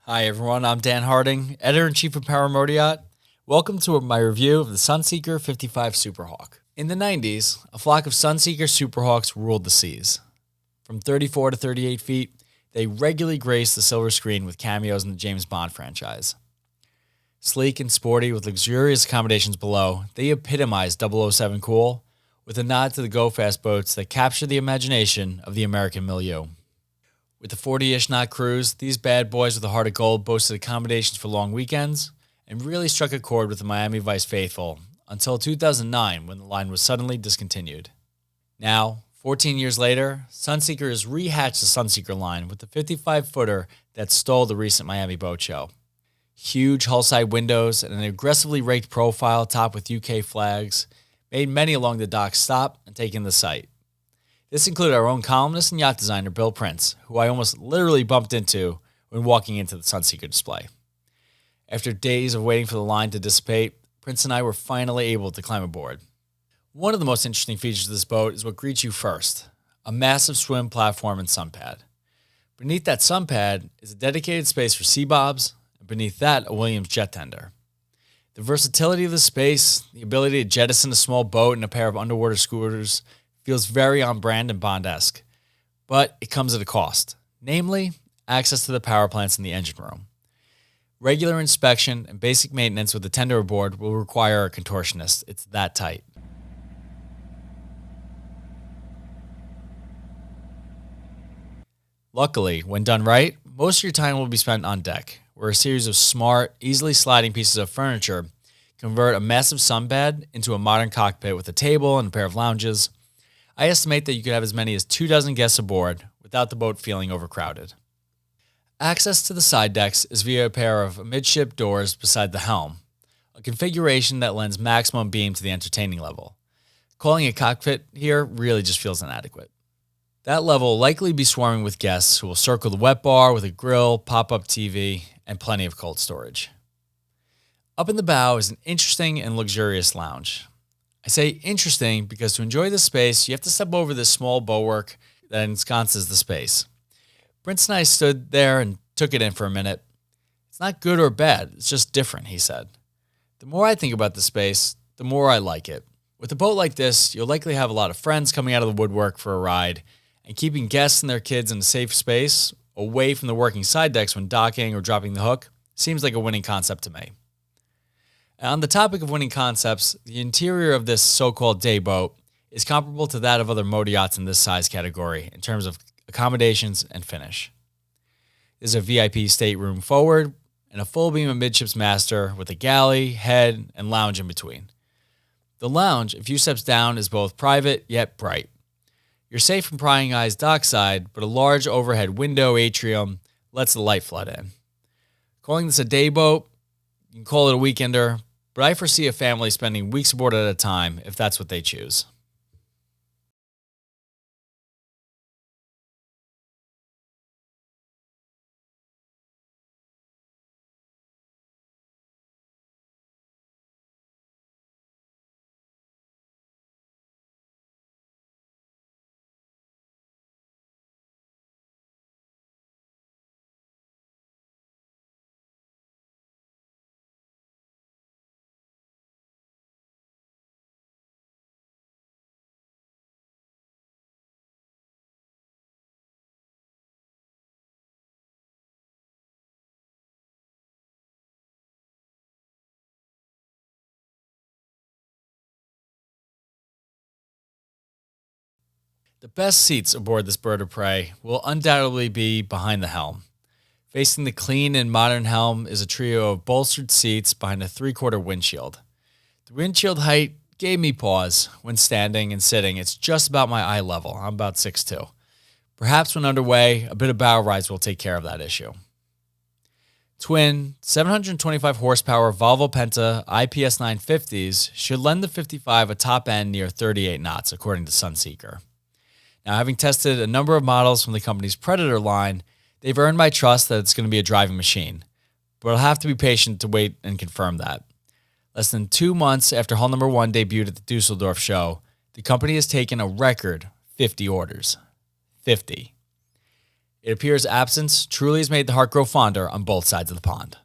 Hi everyone, I'm Dan Harding, Editor-in-Chief of Power Motor Yacht. Welcome to my review of the Sunseeker 55 Superhawk. In the 90s, a flock of Sunseeker Superhawks ruled the seas. From 34 to 38 feet, they regularly graced the silver screen with cameos in the James Bond franchise. Sleek and sporty with luxurious accommodations below, they epitomized 007 cool with a nod to the go-fast boats that captured the imagination of the American milieu. With the 40-ish knot cruise, these bad boys with a heart of gold boasted accommodations for long weekends and really struck a chord with the Miami Vice faithful until 2009 when the line was suddenly discontinued. Now, 14 years later, Sunseeker has rehatched the Sunseeker line with the 55-footer that stole the recent Miami boat show. Huge hull-side windows and an aggressively raked profile topped with UK flags made many along the dock stop and take in the sight. This included our own columnist and yacht designer, Bill Prince, who I almost literally bumped into when walking into the Sunseeker display. After days of waiting for the line to dissipate, Prince and I were finally able to climb aboard. One of the most interesting features of this boat is what greets you first, a massive swim platform and sun pad. Beneath that sun pad is a dedicated space for sea bobs, and beneath that, a Williams jet tender. The versatility of the space, the ability to jettison a small boat and a pair of underwater scooters, feels very on brand and Bond-esque, but it comes at a cost, namely access to the power plants in the engine room. Regular inspection and basic maintenance with the tender aboard will require a contortionist. It's that tight. Luckily, when done right, most of your time will be spent on deck, where a series of smart, easily sliding pieces of furniture convert a massive sunbed into a modern cockpit with a table and a pair of lounges. I estimate that you could have as many as 24 guests aboard without the boat feeling overcrowded. Access to the side decks is via a pair of midship doors beside the helm, a configuration that lends maximum beam to the entertaining level. Calling it cockpit here really just feels inadequate. That level will likely be swarming with guests who will circle the wet bar with a grill, pop-up TV, and plenty of cold storage. Up in the bow is an interesting and luxurious lounge. I say interesting because to enjoy this space, you have to step over this small bulwark that ensconces the space. Prince and I stood there and took it in for a minute. It's not good or bad, it's just different, he said. The more I think about the space, the more I like it. With a boat like this, you'll likely have a lot of friends coming out of the woodwork for a ride, and keeping guests and their kids in a safe space, away from the working side decks when docking or dropping the hook, seems like a winning concept to me. On the topic of winning concepts, the interior of this so-called day boat is comparable to that of other motor yachts in this size category in terms of accommodations and finish. There's a VIP stateroom forward and a full beam of midships master with a galley, head, and lounge in between. The lounge, a few steps down, is both private yet bright. You're safe from prying eyes dockside, but a large overhead window atrium lets the light flood in. Calling this a day boat, you can call it a weekender, but I foresee a family spending weeks aboard at a time if that's what they choose. The best seats aboard this bird of prey will undoubtedly be behind the helm. Facing the clean and modern helm is a trio of bolstered seats behind a 3/4 windshield. The windshield height gave me pause when standing and sitting. It's just about my eye level. I'm about 6'2". Perhaps when underway, a bit of bow rise will take care of that issue. Twin 725 horsepower Volvo Penta IPS 950s should lend the 55 a top end near 38 knots, according to Sunseeker. Now, having tested a number of models from the company's Predator line, they've earned my trust that it's going to be a driving machine, but I'll have to be patient to wait and confirm that. Less than 2 months after hull number 1 debuted at the Dusseldorf show, the company has taken a record 50 orders. 50. It appears absence truly has made the heart grow fonder on both sides of the pond.